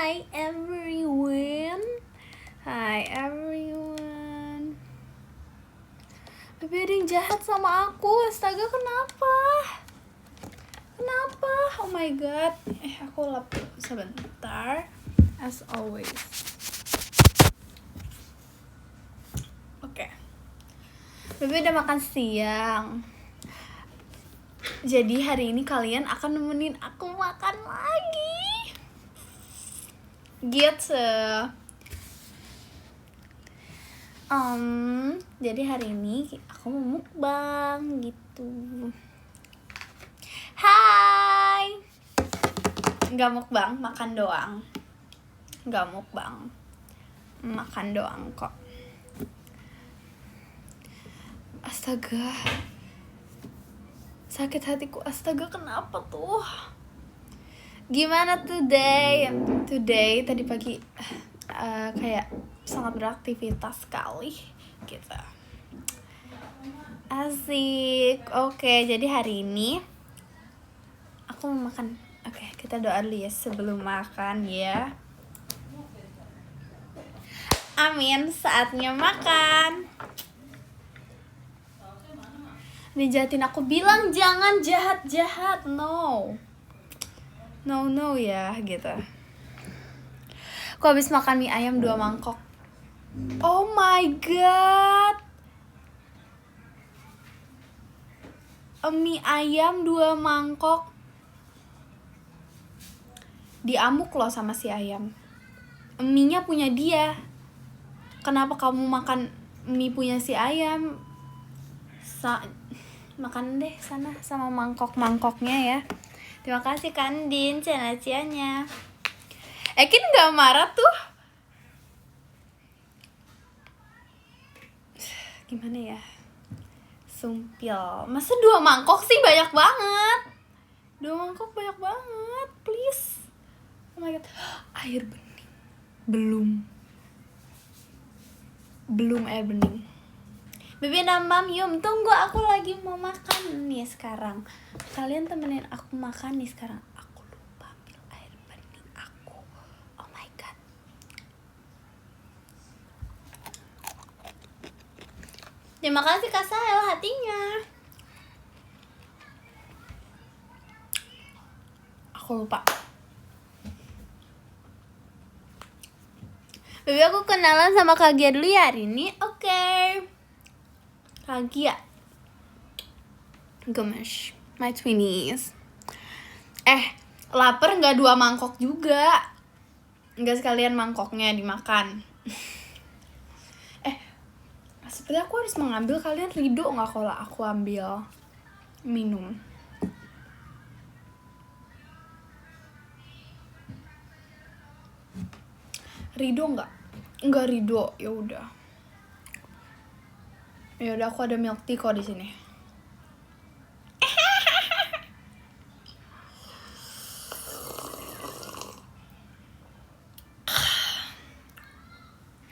Hi everyone. Hi everyone. Bebe ada yang jahat sama aku. Astaga, kenapa? Kenapa? Oh my god. Aku lap sebentar. As always. Oke. Bebe udah makan siang. Jadi hari ini kalian akan nemenin aku makan lagi. Gitu. Jadi hari ini aku mau mukbang gitu. Hai. Nggak mukbang, makan doang. Nggak mukbang, makan doang kok. Astaga, sakit hatiku. Astaga, kenapa tuh? Gimana today? Today tadi pagi kayak sangat beraktivitas sekali gitu. Asik. Oke, jadi hari ini aku mau makan. Oke, kita doa dulu ya sebelum makan ya. Amin, saatnya makan. Dijahatin aku, bilang jangan jahat-jahat. No ya gitu. Aku habis makan mie ayam 2 mangkok. Oh my god, mie ayam 2 mangkok. Diamuk loh sama si ayam. Mie-nya punya dia. Kenapa kamu makan mie punya si ayam? Makan deh sana sama mangkok-mangkoknya ya. Terima kasih Kandin, cia-cianya. Ekin gak marah tuh. Gimana ya? Sumpil. Masa 2 mangkok sih, banyak banget. 2 mangkok banyak banget, please. Oh my god. Air bening. Belum air bening. Bebe Namam Yum, tunggu, aku lagi mau makan nih sekarang. Kalian temenin aku makan nih sekarang. Aku lupa ambil air bening aku. Oh my god. Terima kasih Kak Sahel hatinya. Aku lupa. Bebe, aku kenalan sama Kak Gia dulu ya hari ini. Oke. Kak Gia. Gemes. My twinnies. Lapar nggak 2 mangkok juga. Nggak sekalian mangkoknya dimakan. Seperti aku harus mengambil, kalian ridho nggak kalau aku ambil minum? Ridho nggak? Nggak ridho, ya udah. Ya udah, aku ada milk tea kok di sini.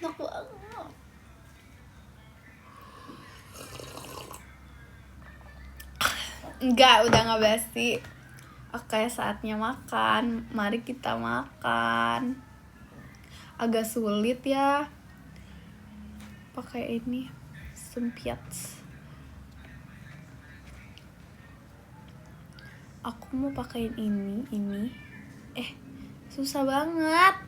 Enak banget. Enggak, udah nggak basi. Oke, saatnya makan. Mari kita makan. Agak sulit ya pakai ini, sumpiat. Aku mau pakein ini. Susah banget.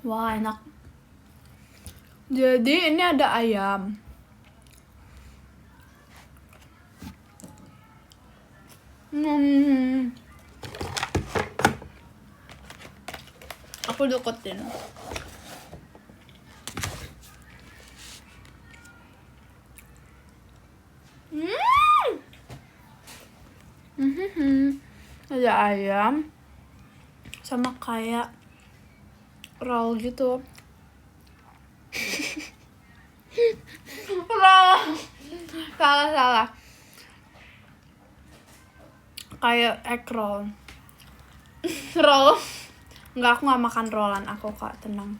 Wah, enak. Jadi ini ada ayam. Aku deketin. Ada ayam sama kayak roll gitu. salah kayak egg roll. Roll. Enggak, aku gak makan rollan aku kok, tenang.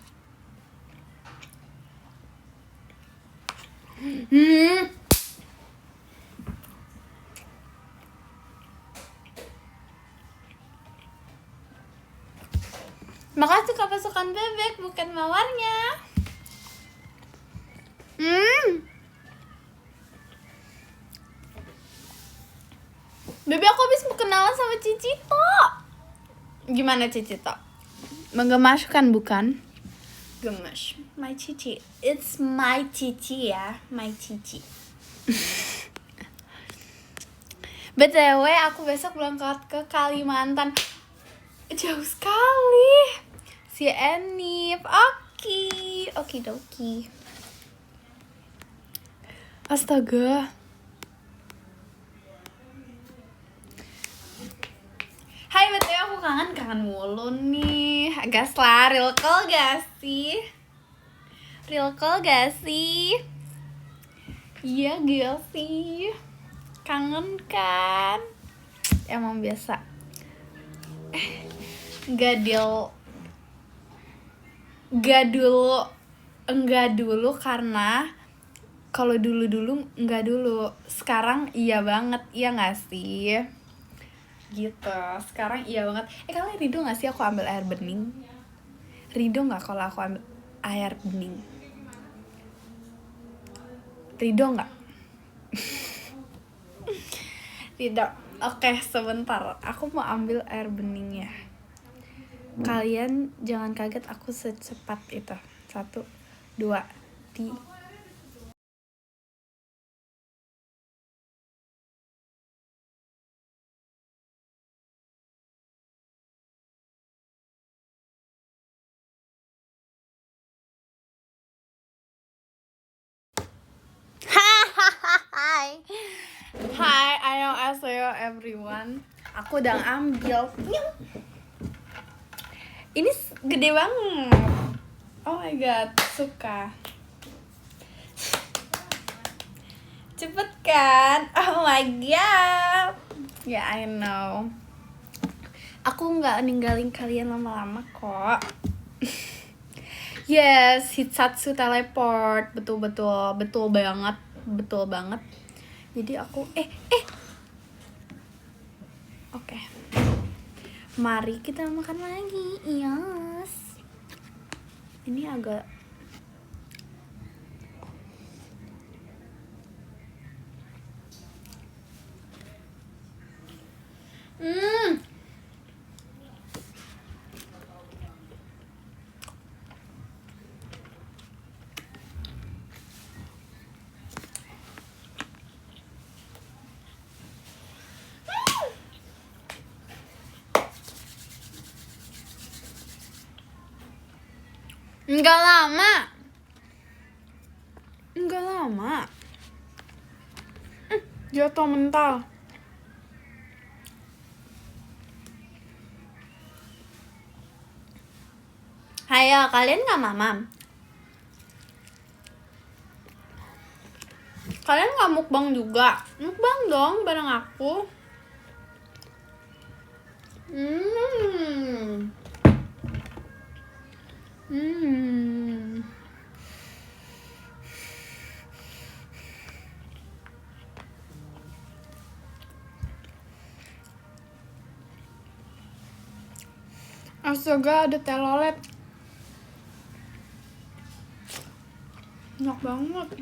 Makasih Kak pasukan bebek, bukan mawarnya. Bebe, aku habis kenalan sama Cicito. Gimana Cicito? Menggemaskan bukan? Gemes. My Cici. It's my Cici ya, my Cici. BTW aku besok berangkat ke Kalimantan. Jauh sekali. Si Enif. Oki doki. Astaga. Hai BTW, aku kangen mulu nih. Gas lah, real call gak sih? Iya gak sih? Kangen kan? Emang biasa. Enggak dulu karena kalau dulu enggak dulu. Sekarang iya banget, iya gak sih? Gitu, sekarang iya banget. Kalian ridho gak sih aku ambil air bening? Ridho gak kalau aku ambil air bening? Ridho gak? Tidak. Oke, sebentar. Aku mau ambil air bening ya. Kalian jangan kaget aku secepat itu. 1, 2, 3. Hai, annyeonghaseyo everyone. Aku udah ambil. Ini gede banget. Oh my god, suka. Cepet kan? Oh my god. Ya, I know. Aku nggak ninggalin kalian lama-lama kok. Yes, Hitsatsu teleport. Betul banget. Jadi aku Oke. Mari kita makan lagi. Yes. Ini agak Enggak lama. Jatuh mental. Hayo, kalian nggak mamam? Kalian nggak mukbang juga? Mukbang dong bareng aku. Astaga, ada telolet. Enak banget.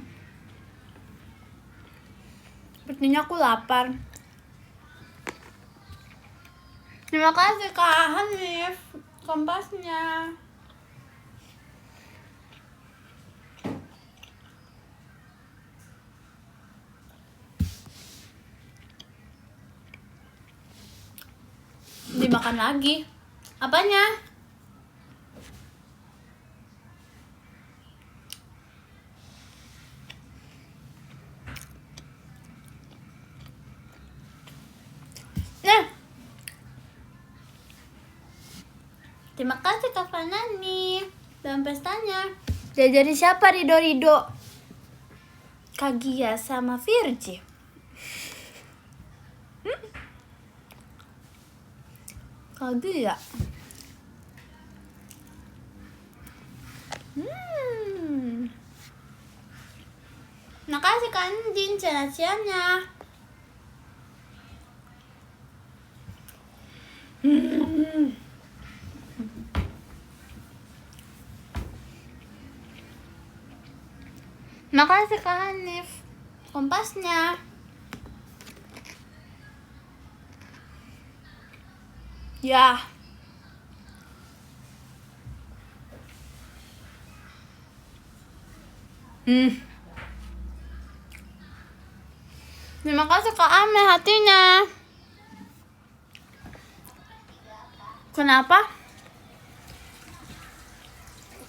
Sepertinya aku lapar. Terima kasih Kak Hanif kompasnya. Dimakan lagi. Apanya? Terima kasih Kak Fanani dalam pestanya. Jadi siapa Rido? Kagia sama Virgi. Kagak ya. Makasih Kak Jin cenasiannya. Makasih Kak Hanif kompasnya. Ya. Terima kasih Kak Ame hatinya. Kenapa?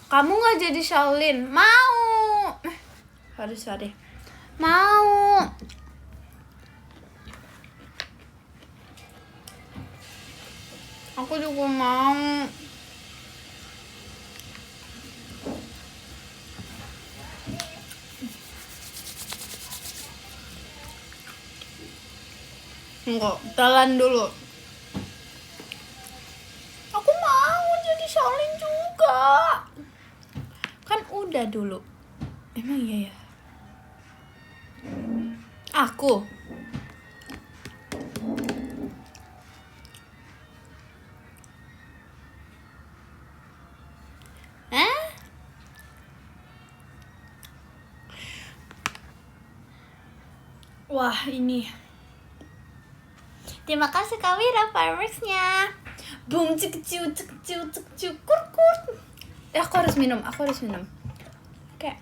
Kamu gak jadi Shaolin? Mau. Sorry. Mau. Aku juga mau. Enggak, jalan dulu. Aku mau jadi Shaolin juga. Kan udah dulu. Emang iya ya? Aku. Wah, ini. Terima kasih Kak Wira fireworks-nya. Boom cek ciu kur. Aku harus minum. Oke.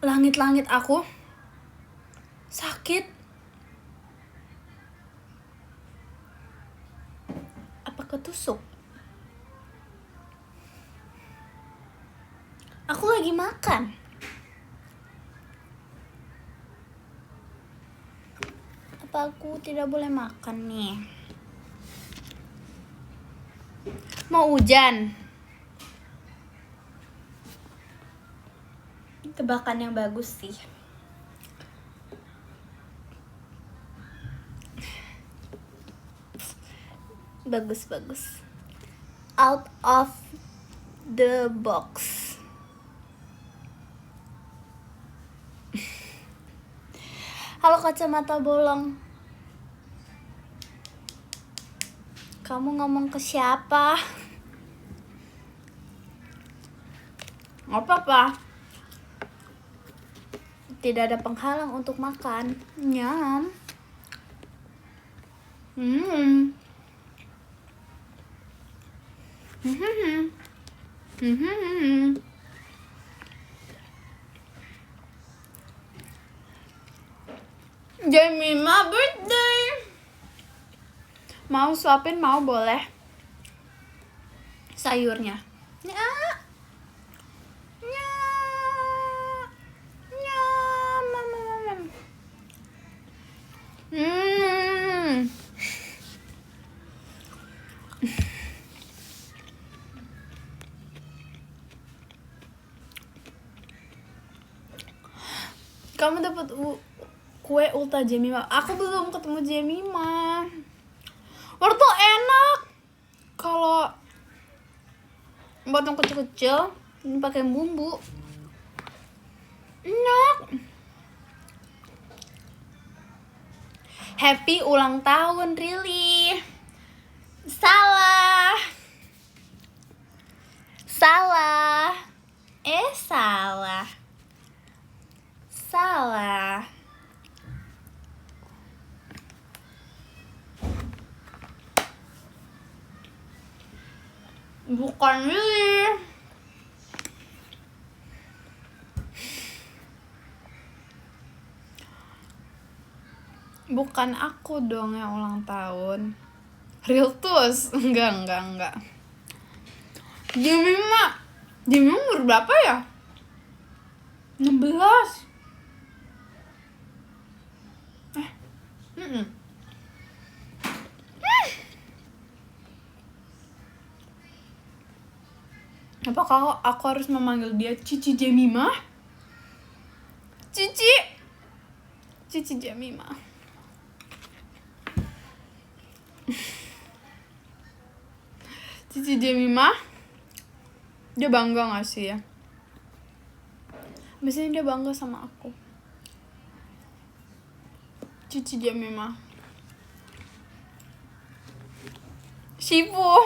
Langit-langit aku sakit. Apa ketusuk? Aku lagi makan. Apa aku tidak boleh makan nih? Mau hujan. Tebakan yang bagus sih. Bagus. Out of the box. Halo kacamata bolong. Kamu ngomong ke siapa? Nggak apa-apa. Tidak ada penghalang untuk makan. Nyam. Jemima birthday. Mau suapin, mau boleh. Sayurnya. Kamu dapat kue ulta Jemima. Aku belum ketemu Jemima. Wortel enak. Kalau potong kecil-kecil, ini pakai bumbu. Enak. Happy ulang tahun, really. Salah. Bukan really. Bukan aku dong yang ulang tahun. Real tus. Enggak. Jemima umur berapa ya? 16. Apakah aku harus memanggil dia Cici Jemimah? Cici Jemimah. Cici Jemimah. Dia bangga gak sih ya? Biasanya dia bangga sama aku. Cici Jemimah. Shifu.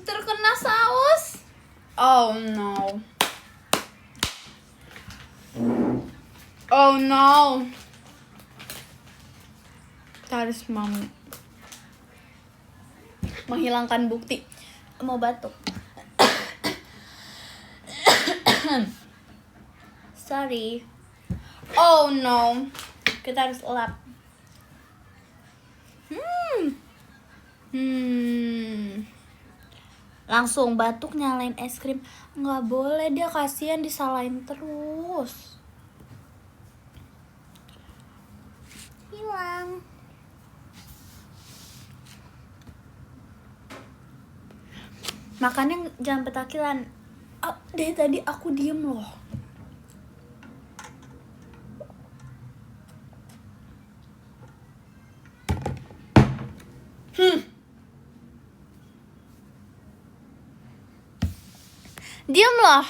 Terkena saus. Oh no. Kita harus menghilangkan bukti. Mau batuk. Sorry. Oh no. Kita harus lap. Langsung batuk nyalain es krim. Nggak boleh, dia kasihan disalahin terus. Hilang. Makannya jangan petakilan. Dari tadi aku diem loh. Diem loh.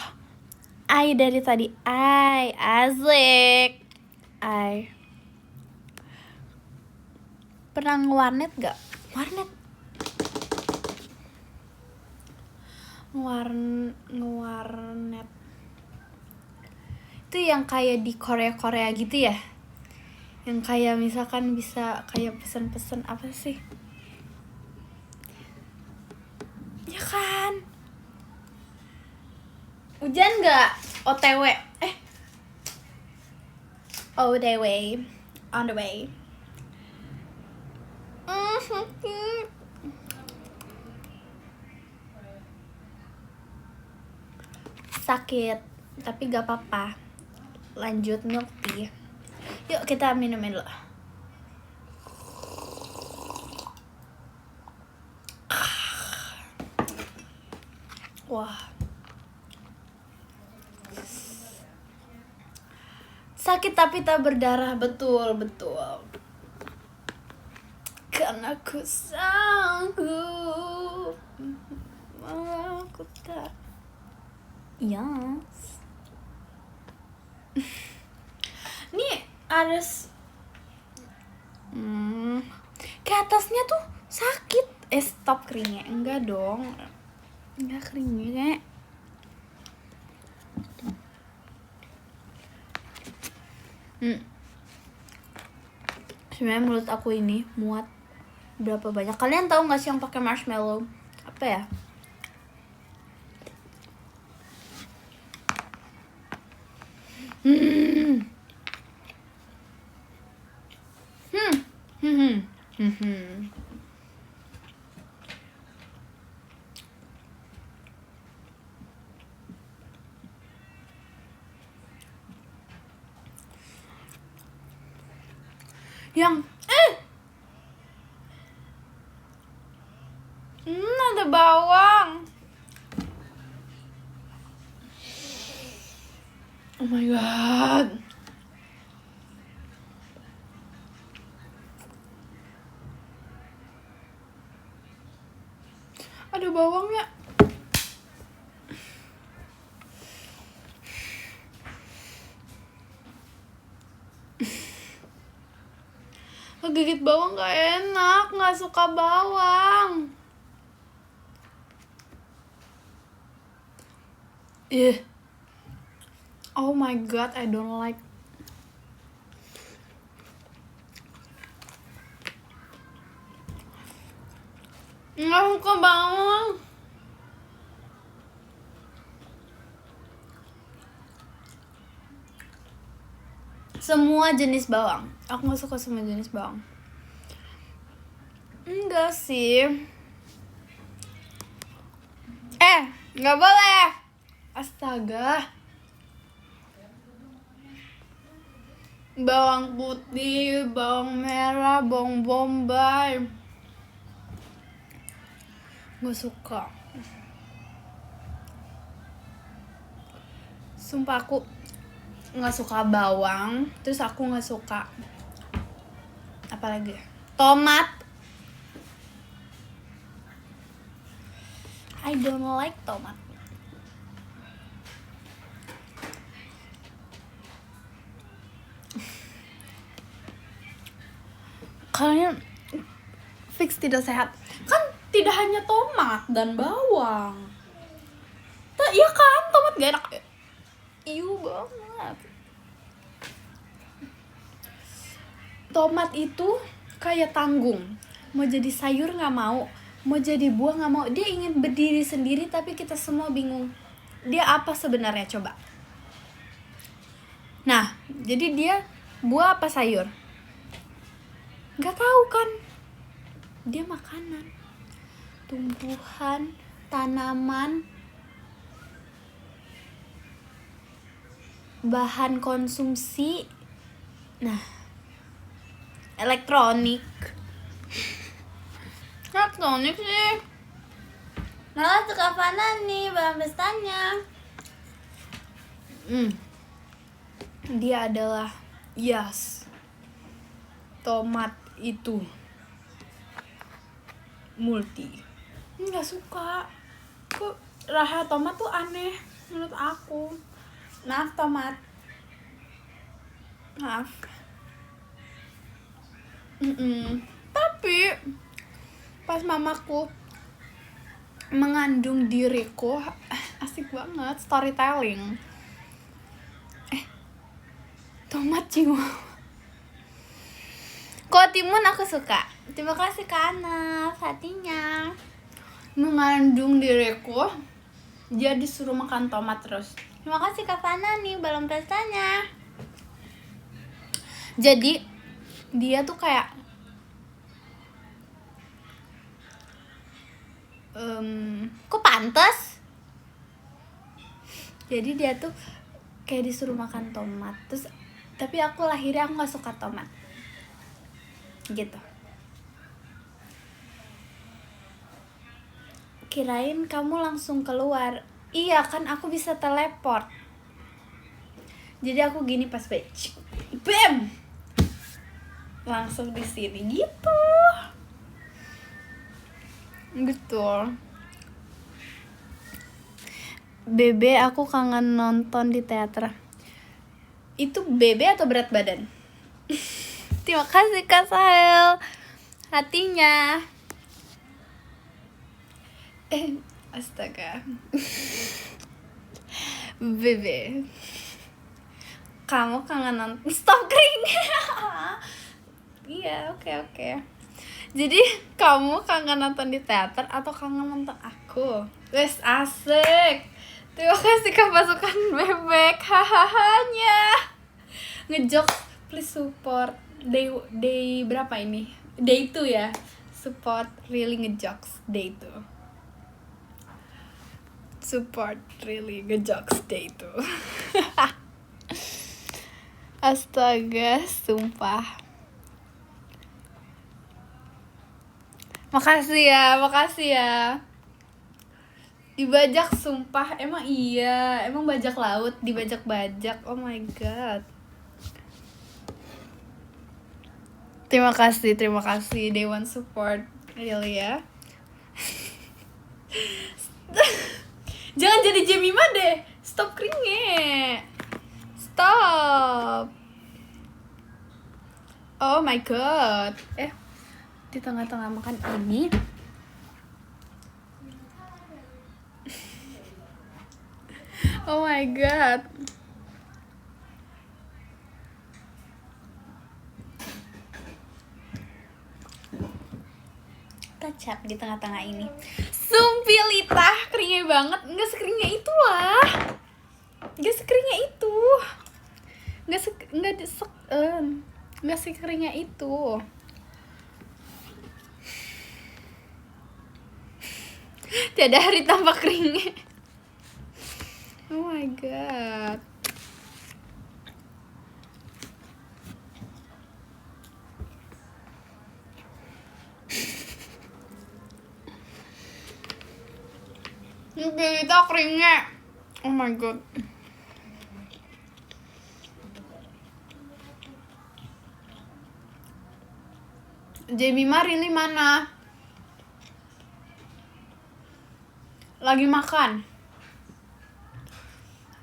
Ai dari tadi. Ai asik. Ai. Pernah ngewarnet gak? Ngewarnet itu yang kayak di Korea gitu ya, yang kayak misalkan bisa kayak pesen-pesen apa sih ya kan? Hujan gak? OTW on the way. Sakit tapi gak apa-apa, lanjut milk tea. Yuk kita minumin dulu. Wah, sakit tapi tak berdarah. Betul karena ku sanggup melakukan. Yes. Nih ada ke atasnya tuh sakit. Stop keringnya. Enggak dong, enggak keringnya. Sebenarnya menurut aku ini muat berapa banyak. Kalian tahu nggak sih yang pakai marshmallow apa ya? Yang ada bawang. Oh my god. Ada bawangnya. Ngegigit bawang gak enak, gak suka bawang. Oh my god, I don't like. Nggak suka bawang. Semua jenis bawang. Aku nggak suka semua jenis bawang. enggak sih. Nggak boleh. Astaga. Bawang putih, bawang merah, bawang bombay. Gak suka. Sumpah aku gak suka bawang. Terus aku gak suka apalagi, tomat. I don't like tomat. Kalian fix tidak sehat. Kan tidak hanya tomat dan bawang. Iya kan, tomat gak enak. Iu banget. Tomat itu kayak tanggung. Mau jadi sayur gak mau, mau jadi buah gak mau. Dia ingin berdiri sendiri tapi kita semua bingung. Dia apa sebenarnya coba? Nah, jadi dia buah apa sayur? Gak tahu kan. Dia makanan, tumbuhan, tanaman, bahan konsumsi. Nah, elektronik sih. Nah, suka apaan nih bahan pestanya? Dia adalah tomat itu multi. Nggak suka. Kok rasa tomat tuh aneh menurut aku. Maaf tomat. Maaf. Tapi pas mamaku mengandung diriku, asik banget storytelling. Tomat jiwa. Kok timun aku suka. Terima kasih Kak Anaf hatinya. Mengandung diriku, dia disuruh makan tomat terus. Terima kasih Kak Fana nih balon pestanya. Jadi dia tuh kayak kok pantas? Jadi dia tuh kayak disuruh makan tomat. Terus tapi aku lahirnya aku gak suka tomat gitu. Kirain kamu langsung keluar. Iya kan aku bisa teleport. Jadi aku gini pas bam, langsung di sini gitu. Betul. Bebe aku kangen nonton di teater. Itu bebe atau berat badan? Terima kasih Kak Sahel hatinya. Astaga. Bebe, kamu kangen nonton. Stop kering. Iya, oke. Jadi kamu kangen nonton di teater atau kangen nonton aku? Wes asik. Terima kasih Kak pasukan bebek. Hahahanya. Ngejok, please support. Day berapa ini? Day 2 ya. Support really ngejokes day 2. Support really ngejokes day 2. Astaga, sumpah. Makasih ya. Dibajak sumpah, emang iya. Emang bajak laut dibajak-bajak. Oh my god. Terima kasih Day One support really ya. Jangan jadi Jemima deh. Stop keringe. Stop. Oh my god. Di tengah-tengah makan ini oh my god. Kecap di tengah-tengah ini. Sumpilita, keringnya banget. Enggak sekeringnya itu lah. Enggak sekeringnya itu. Enggak sekeringnya itu. Tiada hari tanpa keringet. Oh my god. Kita keringet. Oh my god. Jemima Rili mana? Lagi makan.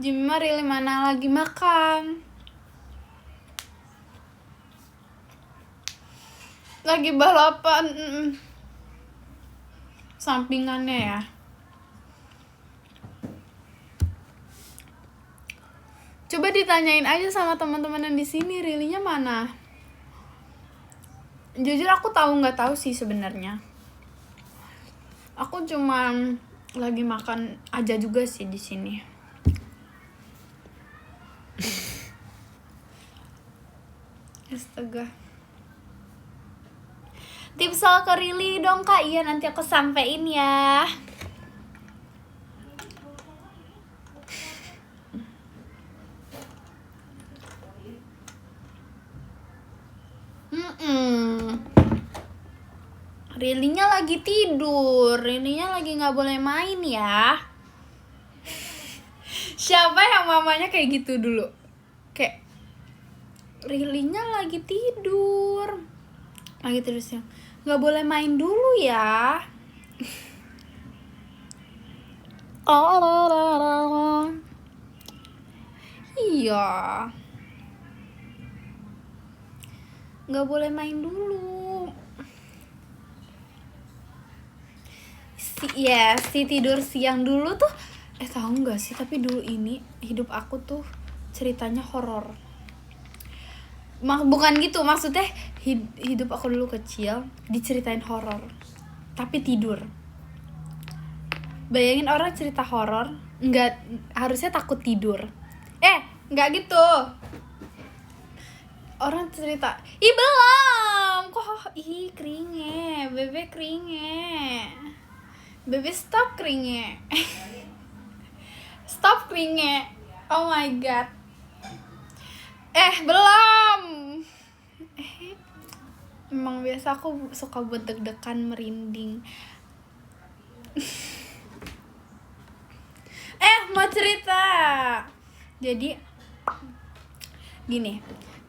Jemima Rili mana? Lagi makan. Lagi balapan. Sampingannya ya. Coba ditanyain aja sama teman-teman yang di sini, Rilinya mana? Jujur aku nggak tahu sih sebenarnya. Aku cuma lagi makan aja juga sih di sini. Astaga. Tips soal ke Rili dong Kak. Iya, nanti aku sampein ya. Rilinya lagi tidur. Rilinya lagi nggak boleh main ya. Siapa yang mamanya kayak gitu dulu? Kayak Rilinya lagi tidur. Lagi tidur siang. Nggak boleh main dulu ya. Iya. Nggak boleh main dulu. Si tidur siang dulu tuh tahu nggak sih, tapi dulu ini hidup aku tuh ceritanya horor. Bukan gitu, maksudnya hidup aku dulu kecil diceritain horor tapi tidur. Bayangin orang cerita horor nggak harusnya takut tidur. Nggak gitu. Orang cerita, belum kok, keringet, bebe keringet, bebe stop keringet. Stop keringet. Oh my god. Belum. Emang biasa aku suka buat deg-degan, merinding. Mau cerita. Jadi gini,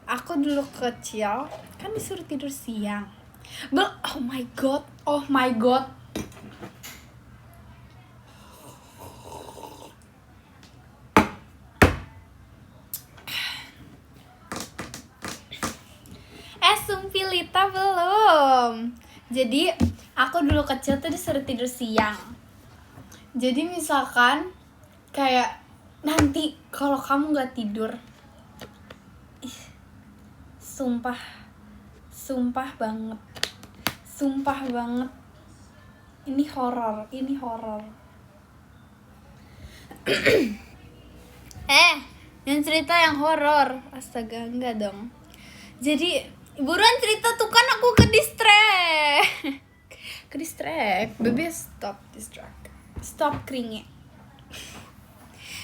aku dulu kecil kan disuruh tidur siang. Oh my god. Sumpilita belum. Jadi aku dulu kecil tuh disuruh tidur siang. Jadi misalkan kayak nanti kalau kamu nggak tidur, sumpah banget, ini horor. Yang cerita yang horor. Astaga, enggak dong. Jadi buruan cerita tuh, kan aku ke distract. Baby stop keringet.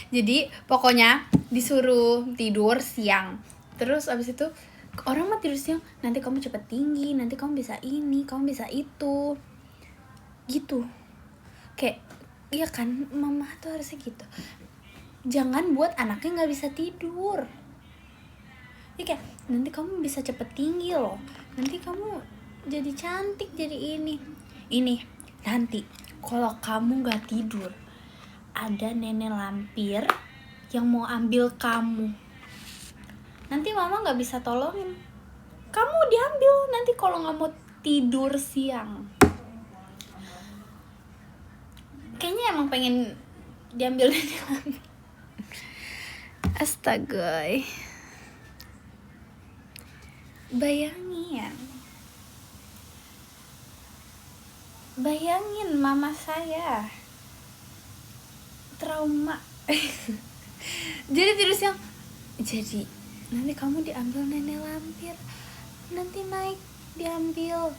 Jadi pokoknya disuruh tidur siang. Terus abis itu orang mah tidur siang, nanti kamu cepet tinggi, nanti kamu bisa ini, kamu bisa itu, gitu. Kayak iya kan, mama tuh harusnya gitu. Jangan buat anaknya nggak bisa tidur. Ya kayak nanti kamu bisa cepet tinggi loh, nanti kamu jadi cantik, jadi ini nanti kalau kamu nggak tidur ada nenek lampir yang mau ambil kamu. Nanti mama nggak bisa tolongin, kamu diambil nanti kalau nggak mau tidur siang. Kayaknya emang pengen diambil nenek lampir. Astaga. Bayangin mama saya trauma. Jadi tidur siang, jadi nanti kamu diambil nenek lampir, nanti naik diambil.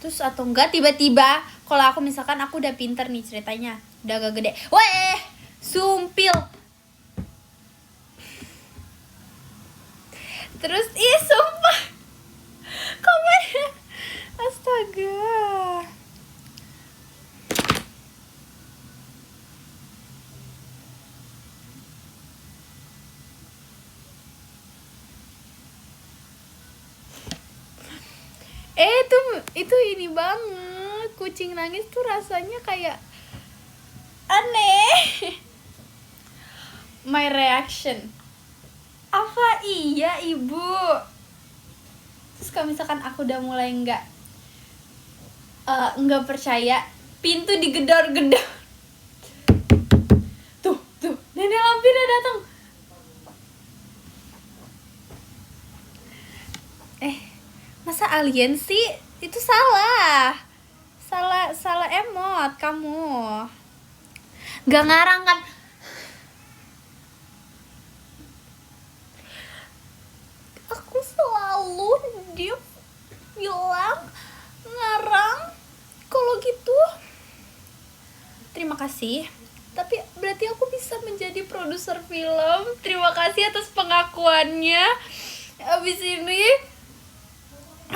Terus atau enggak tiba-tiba, kalau aku misalkan aku udah pinter nih ceritanya, Udah agak gede. Weh, sumpil. Terus sumpah. Komennya. Astaga. Itu ini banget. Kucing nangis tuh rasanya kayak aneh. My reaction. Apa iya ibu? Terus kalau misalkan aku udah mulai nggak percaya, pintu digedor-gedor. Tuh, nenek lampir udah datang. Masa alien sih? Itu salah emot kamu. Gak ngarang kan? Aku selalu dia bilang ngarang kalau gitu. Terima kasih. Tapi berarti aku bisa menjadi produser film. Terima kasih atas pengakuannya. Abis ini,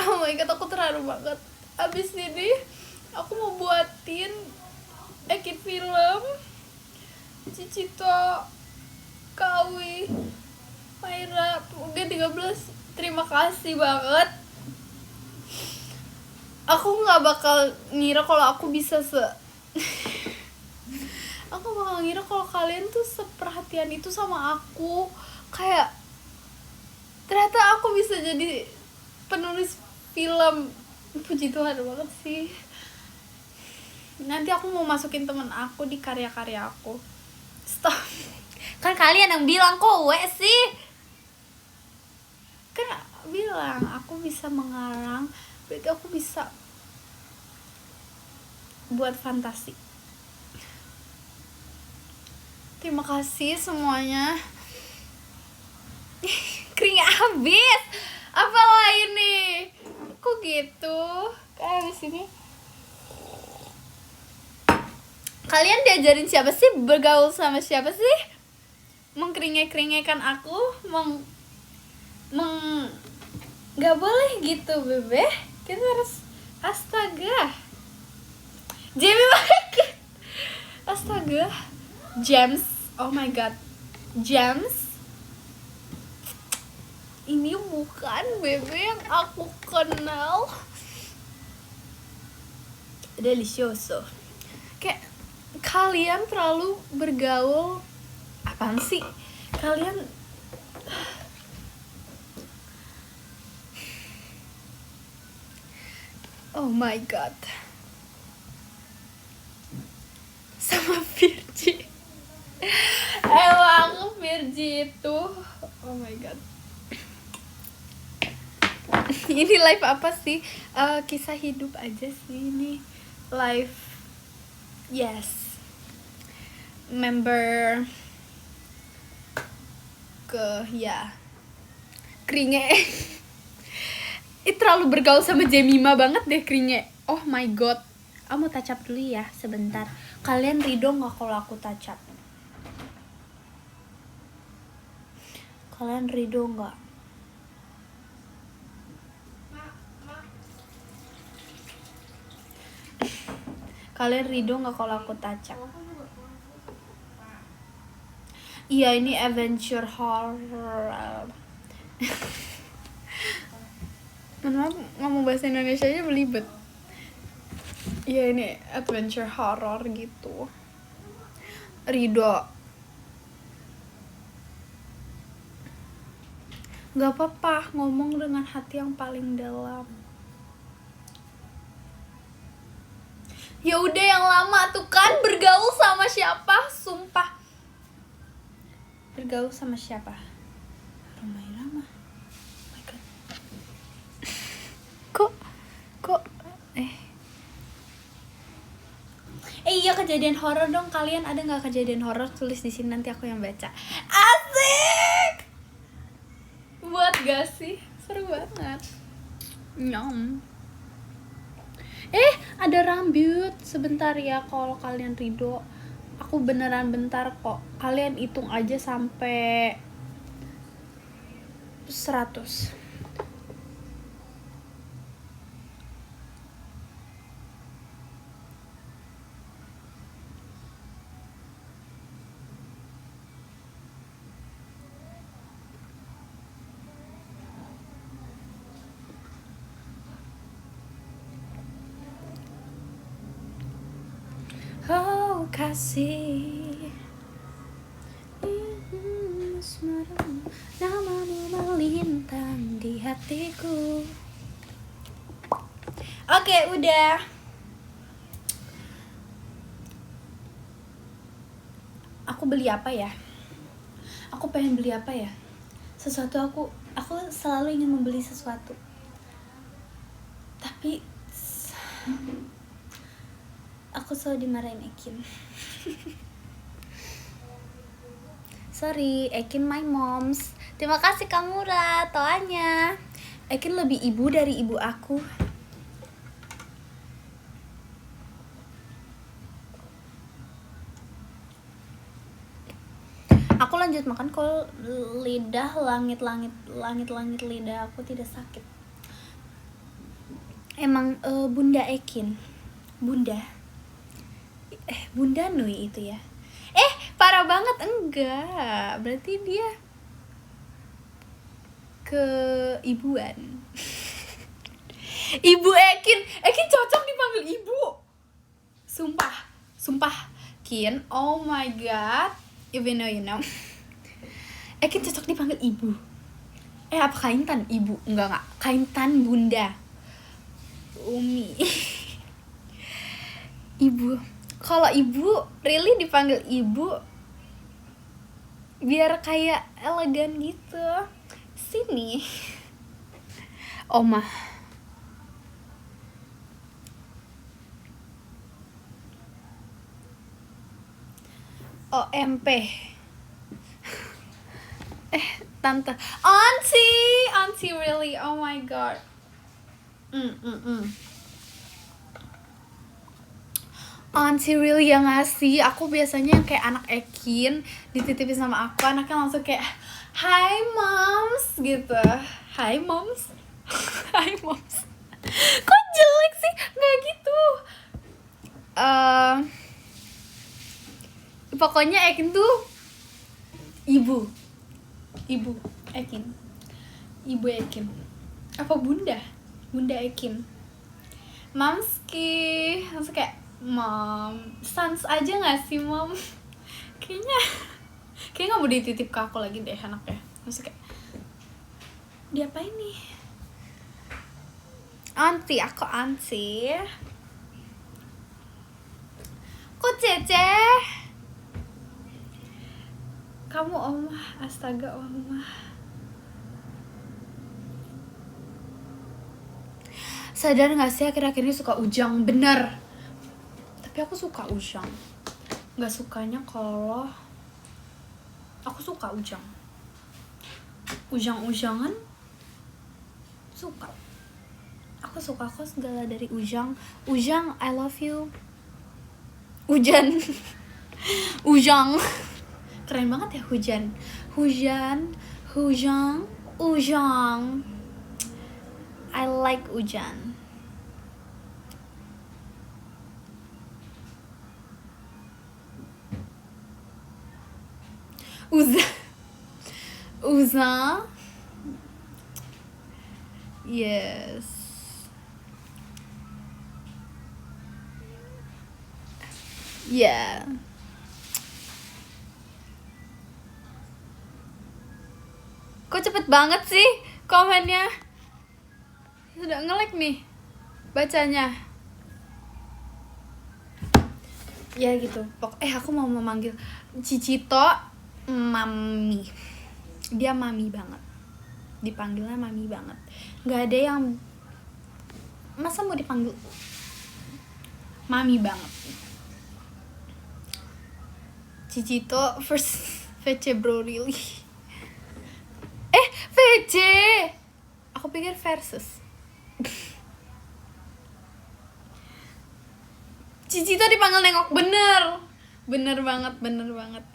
oh my god, aku terharu banget. Abis ini aku mau buatin ekip film Cicito, Kawi, Maira, UG13. Terima kasih banget. Aku gak bakal ngira kalau aku bisa aku bakal ngira kalau kalian tuh seperhatian itu sama aku. Kayak ternyata aku bisa jadi penulis film. Puji Tuhan banget sih. Nanti aku mau masukin temen aku di karya-karya aku. Stop. Kan kalian yang bilang kok sih. Kan bilang aku bisa mengarang, berarti aku bisa buat fantasi. Terima kasih semuanya. Keringnya habis. Apalah ini? Kok gitu? Kayak habis ini. Kalian diajarin siapa sih? Bergaul sama siapa sih? Mengkeringe-keringekan aku? Gak boleh gitu, bebe. Kita harus astaga. Jamie banget. Astaga. James. Oh my god. James. Ini bukan bebe yang aku kenal. Delicioso. Kayak kalian terlalu bergaul. Apaan sih? Kalian oh my god. Sama Virgi. Emang Virgi itu oh my god. Ini live apa sih? Kisah hidup aja sih ini. Live. Yes. Member ke ya. Keringe. Itu terlalu bergaul sama Jemima banget deh Keringe. Oh my god. Aku mau touch up dulu ya sebentar. Kalian ridho gak kalau aku touch up? Kalian ridho gak? Kalian ridho gak kalau aku touch up? Iya ini adventure horror. Maaf ngomong bahasa Indonesia aja belibet. Iya ini adventure horror gitu. Ridho. Gak apa-apa ngomong dengan hati yang paling dalam. Ya udah yang lama tuh kan bergaul sama siapa? Sumpah. Bergaul sama siapa? Romai Rama. Oh my god. Kok iya kejadian horor dong. Kalian ada nggak kejadian horor? Tulis di sini nanti aku yang baca. Asik. Buat gak sih? Seru banget. Nyom. Ada rambut. Sebentar ya kalau kalian ridho. Aku beneran bentar kok. Kalian hitung aja sampai 100. Oh kasih, namamu melintang di hatiku. Oke, udah. Aku beli apa ya? Aku pengen beli apa ya? Sesuatu aku selalu ingin membeli sesuatu. Tapi aku selalu dimarahin Ekin. Sorry, Ekin my moms. Terima kasih Kang Murad, toanya. Ekin lebih ibu dari ibu aku. Aku lanjut makan kalau lidah langit lidah aku tidak sakit. Emang Bunda Ekin. Bunda Nui itu ya. Parah banget, enggak. Berarti dia keibuan. Ibu Ekin cocok dipanggil ibu. Sumpah Kin, oh my god. Even though you know. Ekin cocok dipanggil ibu. Apa Kaintan ibu? Enggak. Kaintan Bunda. Umi. Ibu. Kalau ibu really dipanggil ibu biar kayak elegan gitu. Sini. Oma. OMP. Tante. Auntie really. Oh my god. Auntie really yang ngasih. Aku biasanya yang kayak anak Ekin dititipin sama aku, anaknya langsung kayak hi moms gitu. Hi moms. Hi moms. Kok jelek sih? Nggak gitu. Pokoknya Ekin tuh ibu Ekin. Ibu Ekin. Apa Bunda Ekin. Mamski. Langsung kayak mom. Sans aja gak sih mom? Kayaknya gak mau dititip ke aku lagi deh anaknya. Maksudnya kayak diapain nih? Auntie, aku auntie. Kok Cece? Kamu omah, astaga omah. Sadar gak sih akhir-akhir ini suka Ujang? Bener. Tapi aku suka Ujang. Gak sukanya kalau aku suka Ujang. Ujang-ujangan suka. Aku suka kok segala dari Ujang. Ujang, I love you. Hujan. Ujang. Keren banget ya hujan. Ujang. I like Ujan. Uza. Yes. Yeah. Kok cepet banget sih komennya? Sudah nge-like nih bacanya. Ya gitu. Aku mau memanggil Cicito Mami. Dia mami banget. Dipanggilnya mami banget. Gak ada yang masa mau dipanggil mami banget. Cicito first VC bro really. VC. Aku pikir versus. Cicito dipanggil nengok bener. Bener banget, bener banget.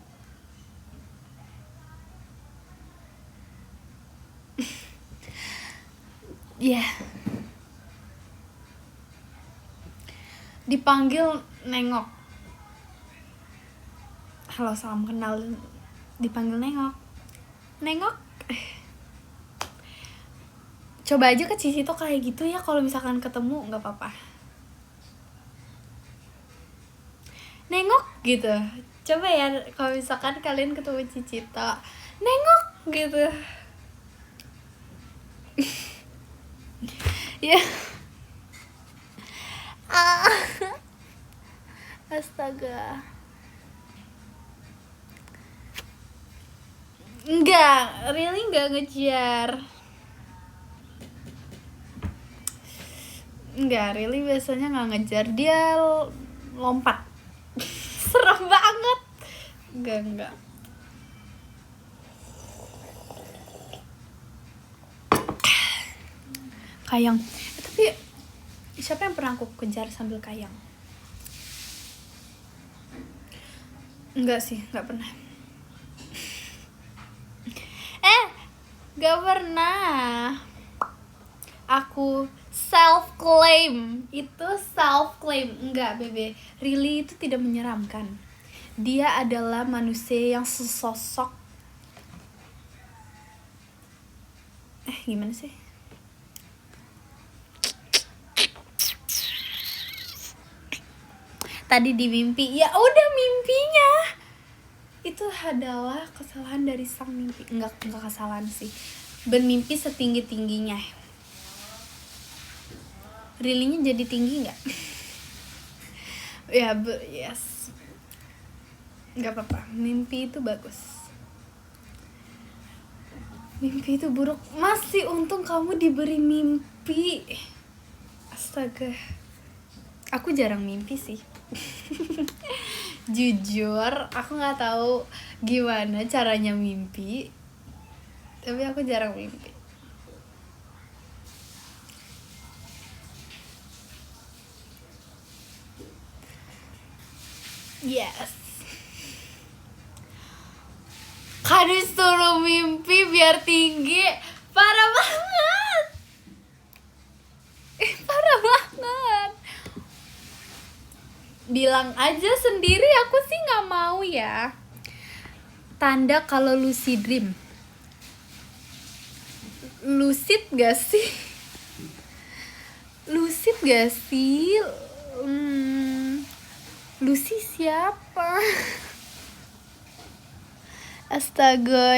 Iya. Yeah. Dipanggil nengok. Halo, salam kenal. Dipanggil nengok. Nengok. Coba aja ke Cici tuh kayak gitu ya, kalau misalkan ketemu nggak apa-apa. Nengok gitu. Coba ya kalau misalkan kalian ketemu Cici tuh, nengok gitu. Ya. Astaga. Enggak, really enggak ngejar. Enggak, really biasanya nggak ngejar, dia lompat. Serem banget. Enggak. Kayang. Tapi siapa yang pernah aku kejar sambil kayang? Enggak sih, enggak pernah. Gak pernah. Aku self-claim. Itu self-claim. Enggak, Bebe. Really itu tidak menyeramkan. Dia adalah manusia yang sesosok. Gimana sih? Tadi di mimpi. Ya udah mimpinya. Itu adalah kesalahan dari sang mimpi. Enggak kesalahan sih. Bermimpi setinggi-tingginya. Really-nya jadi tinggi nggak? Ya, yes. Nggak apa-apa. Mimpi itu bagus. Mimpi itu buruk. Masih untung kamu diberi mimpi. Astaga. Aku jarang mimpi sih. Jujur, aku nggak tahu gimana caranya mimpi. Tapi aku jarang mimpi. Yes. Kan disuruh mimpi biar tinggi. Parah banget. Parah banget. Bilang aja sendiri, aku sih nggak mau ya. Tanda kalau lucid dream. Lucid gak sih? Lucid gak sih? Lucy siapa? Astaga.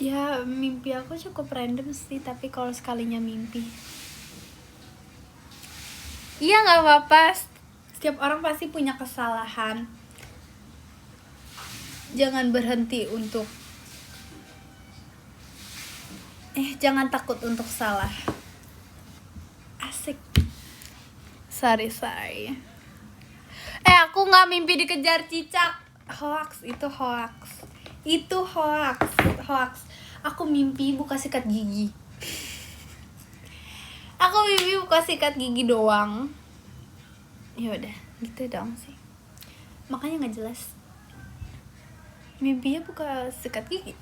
Ya, mimpi aku cukup random sih, tapi kalau sekalinya mimpi. Iya, nggak apa-apa. Setiap orang pasti punya kesalahan. Jangan berhenti untuk jangan takut untuk salah. Asik. Sorry. Aku nggak mimpi dikejar cicak. Hoax. Aku mimpi buka sikat gigi. Doang. Ya udah, gitu dong sih. Makanya nggak jelas. Mimpinya buka sikat gigi.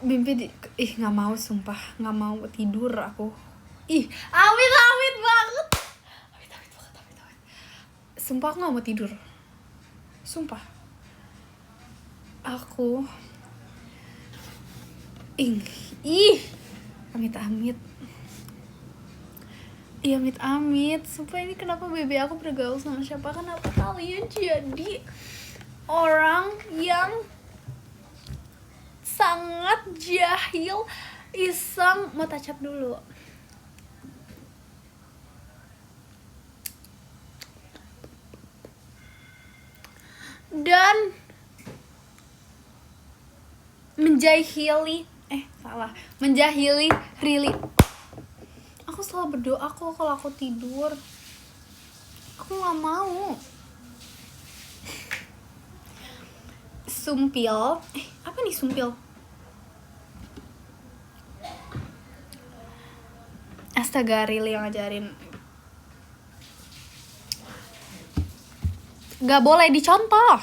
Mimpi nggak mau, sumpah nggak mau tidur aku. Amit banget. Sumpah aku nggak mau tidur. Sumpah. Aku amit. Iya, amit. Sumpah, ini kenapa bebe aku bergaul sama siapa? Kenapa kalian jadi orang yang sangat jahil, iseng. Mau touch up dulu. Dan menjahili Rili. Aku selalu berdoa kalau aku tidur. Aku gak mau. Sumpil. Apa nih sumpil? astaga, really yang ngajarin. Gak boleh dicontoh.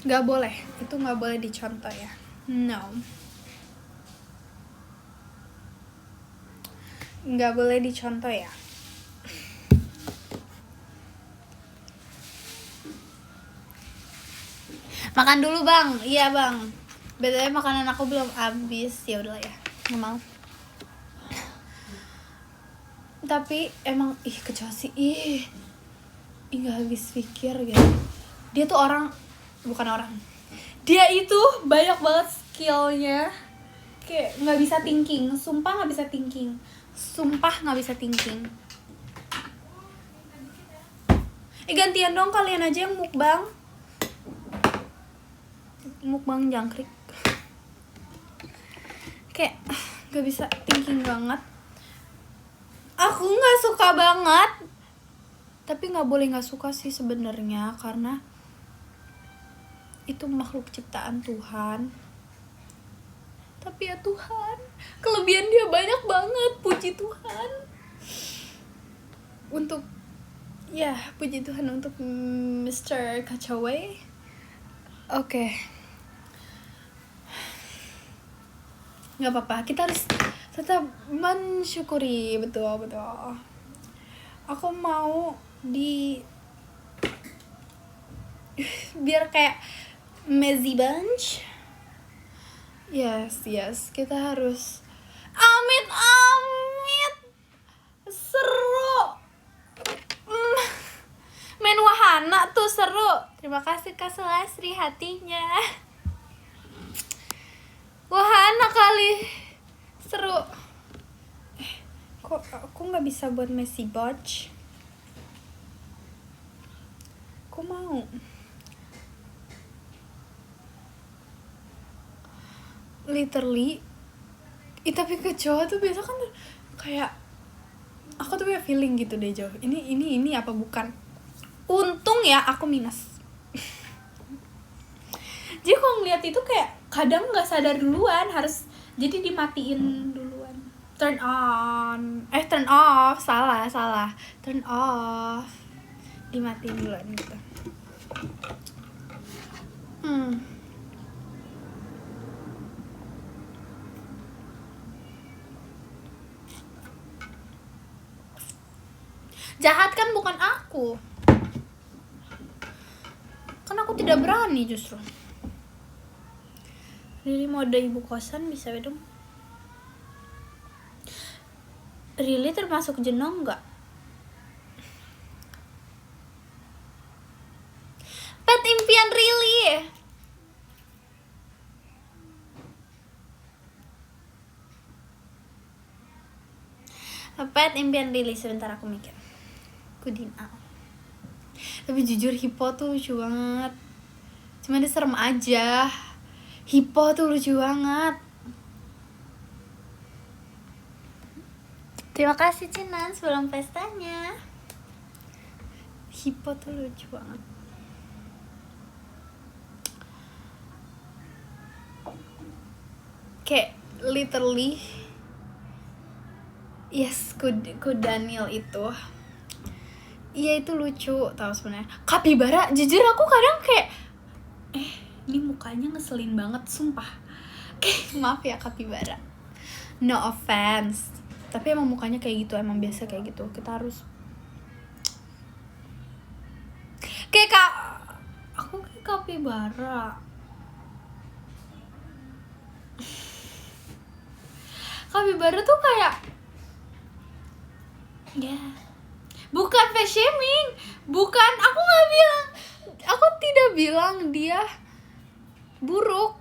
Gak boleh, itu gak boleh dicontoh ya. No. Gak boleh dicontoh ya. Makan dulu bang, iya bang. BTW makanan aku belum habis, ya udahlah ya, nggak mau. Tapi emang kecil sih, nggak habis pikir gitu. Dia tuh bukan orang. Dia itu banyak banget skillnya, kayak nggak bisa thinking, sumpah nggak bisa thinking. Gantian dong kalian aja yang mukbang jangkrik. Kayak gak bisa thinking banget. Aku nggak suka banget, tapi nggak boleh nggak suka sih sebenarnya, karena itu makhluk ciptaan Tuhan. Tapi ya Tuhan, kelebihan dia banyak banget, puji Tuhan. Puji Tuhan untuk Mr. Kacaway. Oke. Nggak apa-apa, kita harus tetap mensyukuri. Betul. Aku mau biar kayak Mezzy Bunch. Yes, kita harus amit seru. Main wahana tuh seru. Terima kasih Kak Sulasri hatinya. Wahana kali seru. Kok aku nggak bisa buat Mezzy Bunch? Aku mau. Literally, tapi ke cowok tuh biasa kan kayak aku tuh punya feeling gitu deh, Jo. Ini apa bukan? Untung ya aku minus. Jadi kalau ngeliat itu kayak kadang nggak sadar duluan, harus jadi dimatiin duluan. Turn off, salah. Turn off, dimatiin duluan gitu. Jahat kan bukan aku. Kan aku tidak berani justru. Rili mau ada ibu kosan bisa dong. Rili termasuk jenong nggak? Pet impian Rili. Pet impian Rili, sebentar aku mikir. Kudina. Tapi jujur Hippo tuh lucu banget. Cuma dia serem aja. Hippo tuh lucu banget. Terima kasih Cinan sebelum pestanya. Hippo tuh lucu banget. Kayak literally, yes, Daniel itu. Iya itu lucu, tahu sebenarnya. Kapibara, jujur aku kadang kayak ini mukanya ngeselin banget, sumpah. Maaf ya Kapibara. No offense. Tapi emang mukanya kayak gitu, emang biasa kayak gitu. Kita harus aku kayak Kapibara. Kapibara tuh kayak bukan face shaming, bukan, aku tidak bilang dia buruk.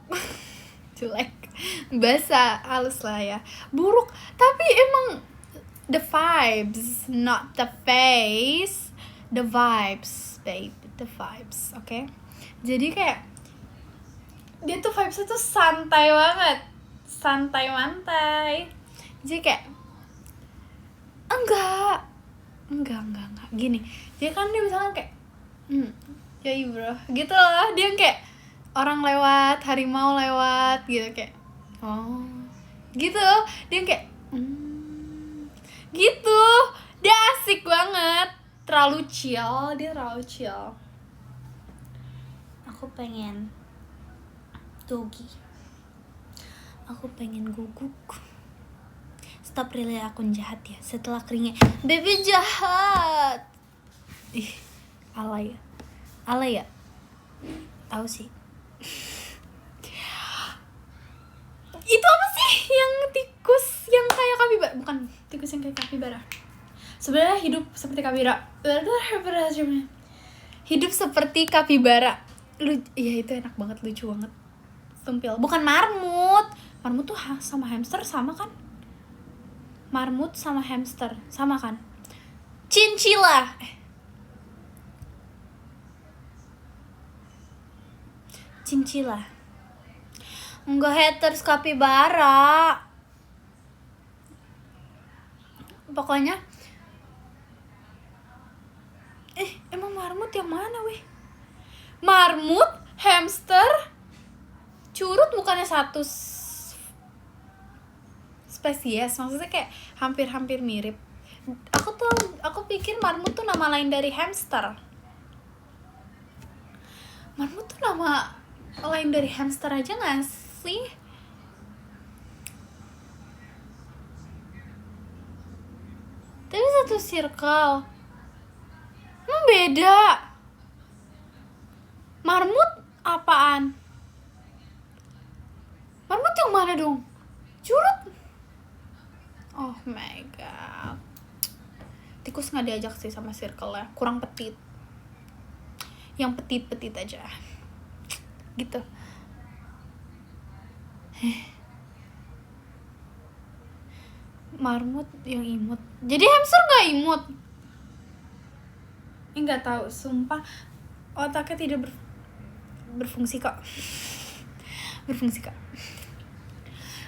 Jelek, bahasa halus lah ya, buruk, tapi emang the vibes, not the face, the vibes, babe, the vibes, okay? Jadi kayak dia tuh vibesnya tuh santai banget, santai-mantai. Jadi kayak enggak gini. Jadi kan dia misalkan kayak ya bro gitu loh, dia kayak orang lewat, harimau lewat gitu, kayak gitu, dia kayak gitu. Dia asik banget, terlalu chill, dia terlalu chill. Aku pengen doggy, aku pengen guguk. Stop relay akun jahat ya, setelah keringnya baby jahat. Ih, alay ya, tahu sih. Itu apa sih yang tikus yang kayak kapibara? Bukan tikus yang kayak kapibara, sebenarnya hidup seperti kapibara. Hidup seperti kapibara. Iya itu enak banget, lucu banget. Tumpil, bukan marmut. Marmut tuh sama hamster sama kan? Marmut sama hamster sama kan? Chinchilla. Chinchilla. Enggak haters kapibara. Pokoknya emang marmut yang mana weh? Marmut, hamster, curut bukannya satu spesies, maksudnya kayak hampir-hampir mirip. Aku pikir marmut tuh nama lain dari hamster. Marmut tuh nama lain dari hamster aja nggak sih? Tapi satu circle. Emang beda. Marmut apaan? Marmut yang mana dong? Curut? Oh my god. Tikus nggak diajak sih sama circle-nya, kurang petit. Yang petit-petit aja. Gitu. Marmut yang imut. Jadi hamster nggak imut? Nggak tahu, sumpah otaknya tidak berfungsi kok. Berfungsi kok.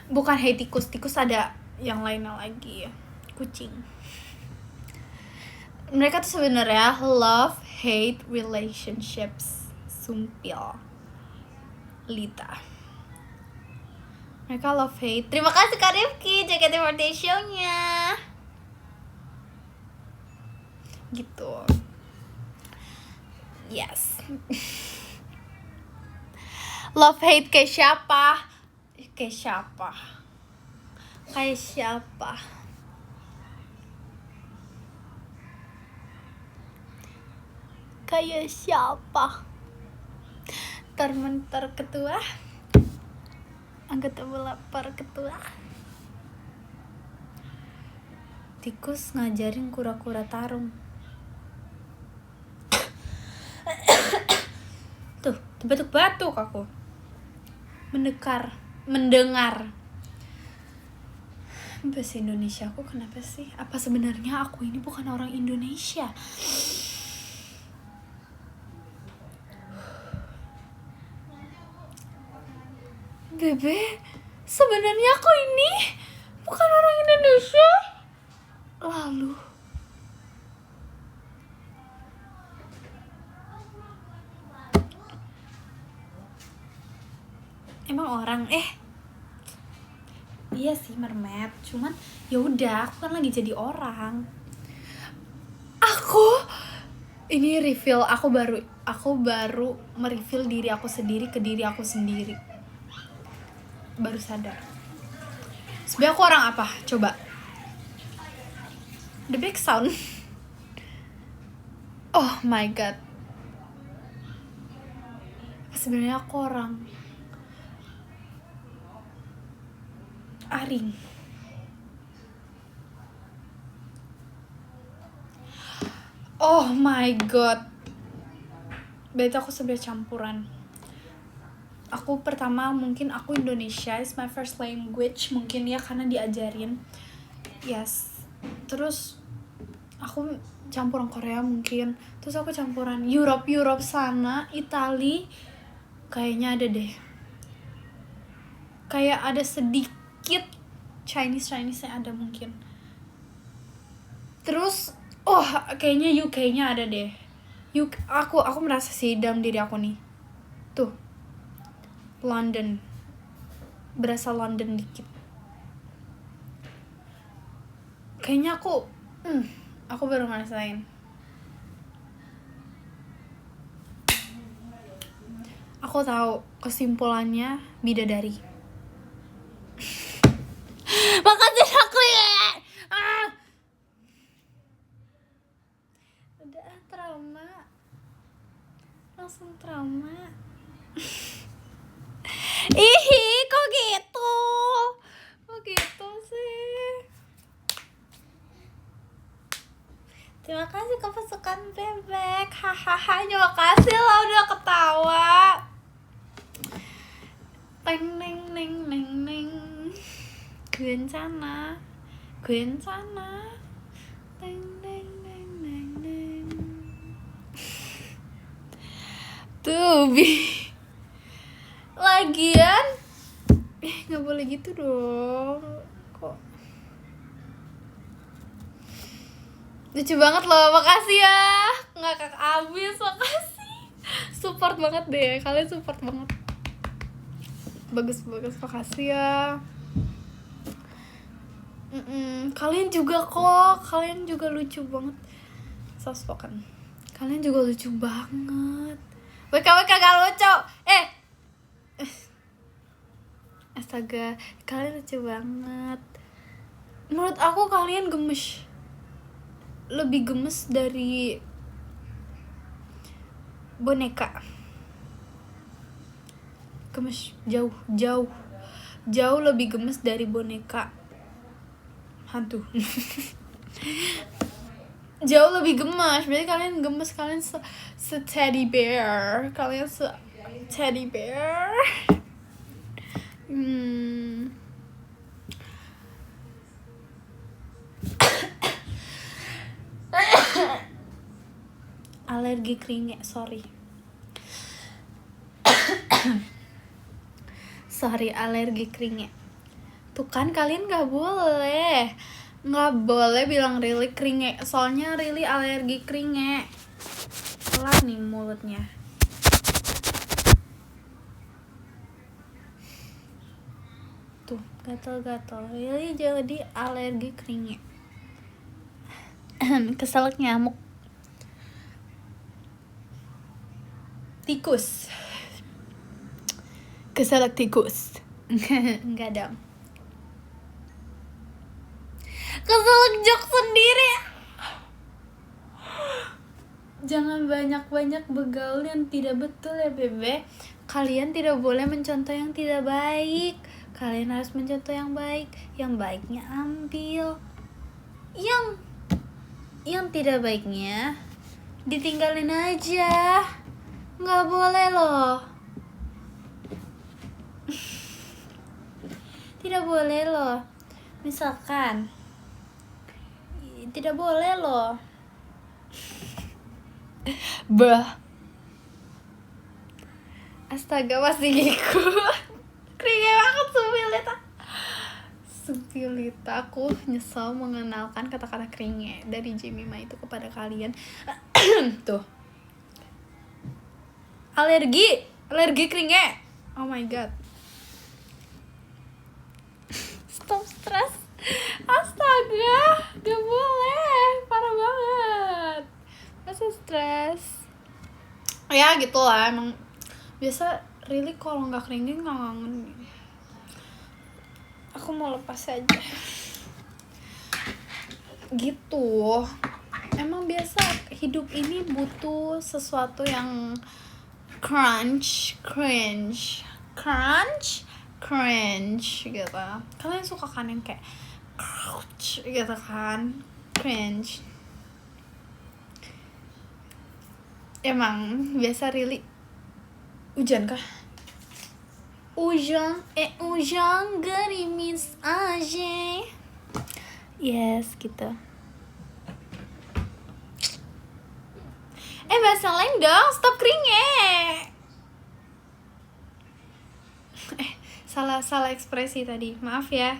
Bukan hey tikus ada yang lainnya lagi ya, kucing. Mereka tuh sebenarnya love hate relationships. Sumpil Lita, mereka love hate. Terima kasih Kak Rifki, JKT48 show-nya gitu. Yes. Love hate kayak siapa? Kayak siapa? Termentar ketua, anggota bola per ketua. Tikus ngajarin kura-kura tarung. Tuh, batuk-batuk aku. Mendengar. Bahasa Indonesia aku kenapa sih? Apa sebenarnya aku ini bukan orang Indonesia? Bebe, sebenarnya aku ini bukan orang Indonesia. Lalu emang orang iya sih mermaid, cuman ya udah aku kan lagi jadi orang. Ini reveal, aku baru mereveal diri aku sendiri ke diri aku sendiri. Baru sadar. Sebenarnya aku orang apa? Coba. The big sound. Oh my god. Sebenarnya aku orang Aring. Oh my god. Berarti aku sebenarnya campuran. Aku pertama mungkin aku Indonesia is my first language, mungkin ya karena diajarin. Yes. Terus aku campuran Korea mungkin. Terus aku campuran Europe sana, Itali. Kayaknya ada deh. Kayak ada sedikit Chinese-nya ada mungkin. Terus kayaknya UK-nya ada deh. Aku merasa sih dalam diri aku nih. Tuh. London. Berasa London dikit. Kayaknya aku baru ngerasain. Aku tahu kesimpulannya bidadari. Makasih aku ya. Udah trauma. Langsung trauma. Ih, kok gitu? Kok gitu sih? Terima kasih ke pasukan bebek. Hahaha, terima kasih lo udah ketawa. Teng neng neng neng neng. 괜찮아. Teng neng neng neng neng. Tuh, lagian nggak boleh gitu dong. Kok lucu banget loh, makasih ya. Ngakak abis, makasih. Support banget deh, kalian support banget. Bagus, makasih ya. Kalian juga kok, kalian juga lucu banget. Soft spoken. Kalian juga lucu banget. WKWK gak lucu. Astaga, kalian lucu banget. Menurut aku kalian gemes. Lebih gemes dari boneka. Gemes jauh lebih gemes dari boneka hantu. Jauh lebih gemes. Berarti kalian gemes, kalian se teddy bear. Kalian se teddy bear. Alergi keringet, sorry alergi keringet. Tuh kan kalian nggak boleh bilang Rili keringet, soalnya Rili alergi keringet. Pelan nih mulutnya. Tuh gatal-gatal. Rili jadi alergi keringet. Keselak nyamuk. Tikus. Keselak tikus. Enggak dong. Keselak jok sendiri. Jangan banyak-banyak bergaul yang tidak betul ya bebe. Kalian tidak boleh mencontoh yang tidak baik. Kalian harus mencontoh yang baik. Yang baiknya ambil. Yang tidak baiknya ditinggalin aja. Nggak boleh loh. Tidak boleh loh. Misalkan tidak boleh loh. Astaga, masih giku. Keringet banget Supilita. Aku nyesel mengenalkan kata-kata keringet dari Jemima itu kepada kalian. Tuh. Alergi keringet. Oh my god. Stop stress. Astaga, gak boleh. Parah banget. Masa stres. Ya gitu lah, emang biasa Rili kalau nggak keringet nggak ngangen. Aku mau lepas aja. Gitu. Emang biasa hidup ini butuh sesuatu yang cringe gitu. Kalian suka kan yang kayak crouch gitu kan, cringe. Emang biasa Rili hujan kah? Hujan gerimis aja. Yes, gitu. Bahasa lain dong, stop keringet. Salah ekspresi tadi, maaf ya.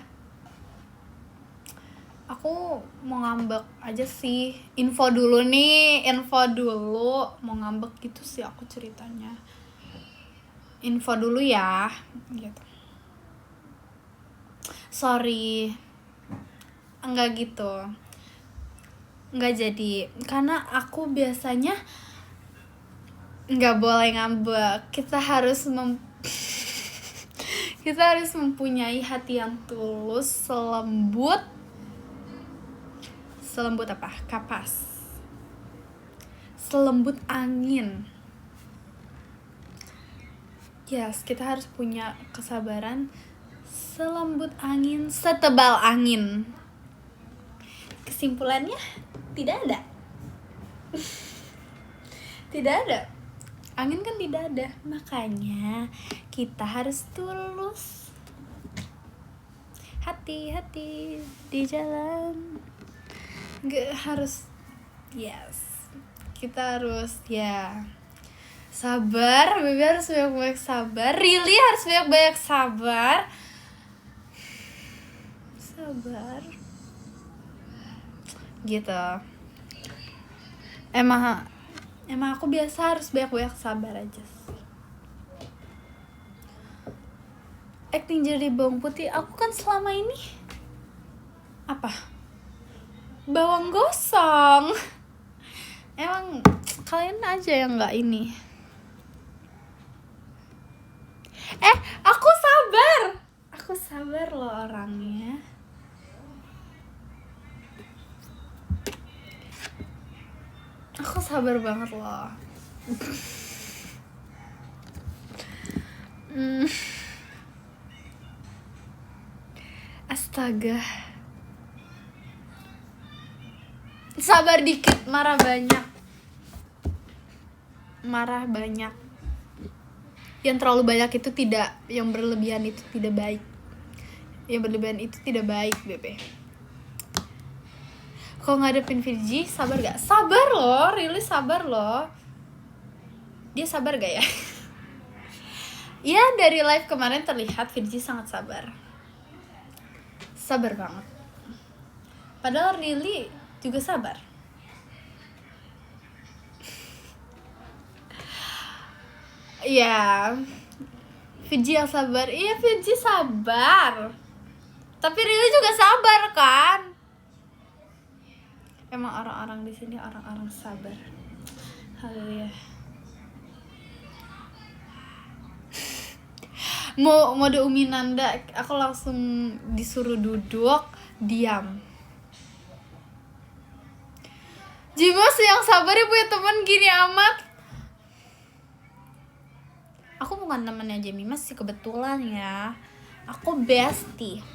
Aku mau ngambek aja sih. Info dulu mau ngambek gitu sih aku ceritanya. Info dulu ya gitu. Sorry enggak gitu, enggak jadi, karena aku biasanya nggak boleh ngambek. Kita harus kita harus mempunyai hati yang tulus, selembut apa? Kapas. Selembut angin. Yes, kita harus punya kesabaran selembut angin, setebal angin. Kesimpulannya tidak ada. Tidak ada. Angin kan tidak ada, makanya kita harus tulus. Hati-hati di jalan. Gak harus, yes, kita harus ya sabar. Baby harus banyak-banyak sabar. Really harus banyak-banyak sabar. Sabar. Gitu. Emang aku biasa harus banyak-banyak sabar aja sih. Acting jadi bawang putih, aku kan selama ini apa? Bawang gosong. Emang kalian aja yang nggak ini. Aku sabar loh orangnya. Aku sabar banget loh. Astaga. Sabar dikit, marah banyak. Marah banyak. Yang terlalu banyak itu tidak, yang berlebihan itu tidak baik. Yang berlebihan itu tidak baik, Bebe. Kalau ngadepin Virgi, sabar gak? Sabar loh, really sabar loh. Dia sabar gak ya? Ya, dari live kemarin terlihat Virgi sangat sabar. Sabar banget. Padahal Lily juga sabar. Iya, Virgi yang sabar. Iya, Virgi sabar. Tapi Lily juga sabar kan? Emang orang-orang di sini orang-orang sabar. Haleluya. Mode Umi Nanda, aku langsung disuruh duduk, diam. Jimas yang sabar ya punya teman gini amat. Aku bukan temennya Jemimas sih kebetulan ya. Aku bestie.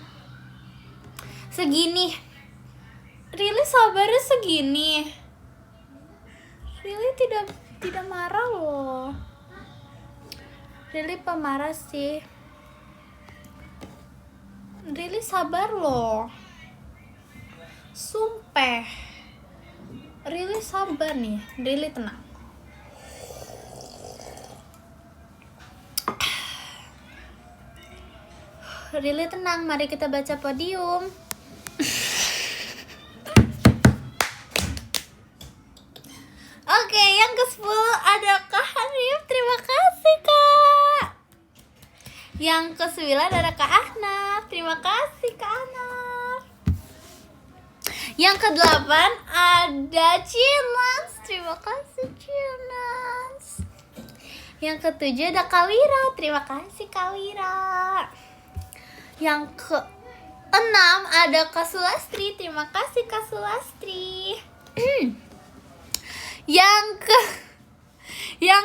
Segini. Really sabarnya segini. Really tidak marah loh. Really pemarah sih. Really sabar loh. Sumpah. Really sabar nih. Really tenang. Really tenang. Mari kita baca podium. Oke, yang ke-10 ada Kak Hanif. Terima kasih, Kak. Yang ke-9 ada Kak Ahnaf. Terima kasih, Kak Ahnaf. Yang ke-8 ada Cinans. Terima kasih, Cinans. Yang ke-7 ada Kak Wira. Terima kasih, Kak Wira. Yang ke-6 ada Kak Sulastri. Terima kasih, Kak Sulastri. Yang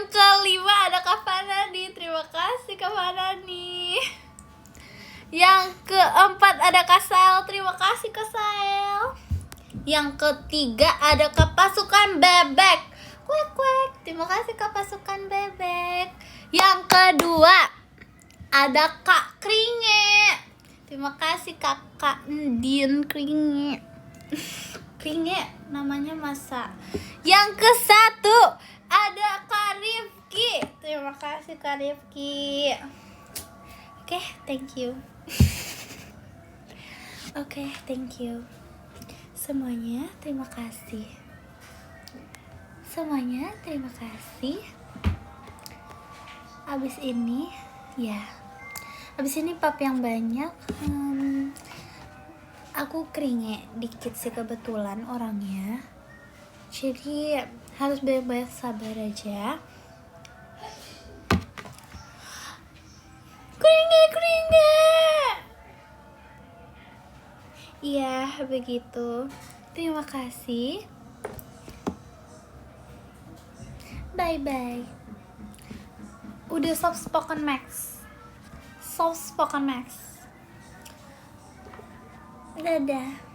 ke-5 ada Kak Fanani. Terima kasih, Kak Fanani. Yang ke-4 ada Kak Sael. Terima kasih, Kak Sael. Yang ke-3 ada Kak Pasukan Bebek. Kuek kuek. Terima kasih, Kak Pasukan Bebek. Yang kedua ada Kak Kringe. Terima kasih Kakak Ndin Kringe. Kringe namanya masa. Yang ke-1 ada Kak Rifki. Terima kasih Kak Rifki. Oke, thank you. Oke, thank you. Semuanya terima kasih. Semuanya terima kasih. Abis ini ya. Abis ini pap yang banyak. Aku aku keringet dikit sih kebetulan orangnya, jadi harus banyak-banyak sabar aja. Keringet. Iya, begitu. Terima kasih. Bye-bye. Udah soft spoken max. Dadah.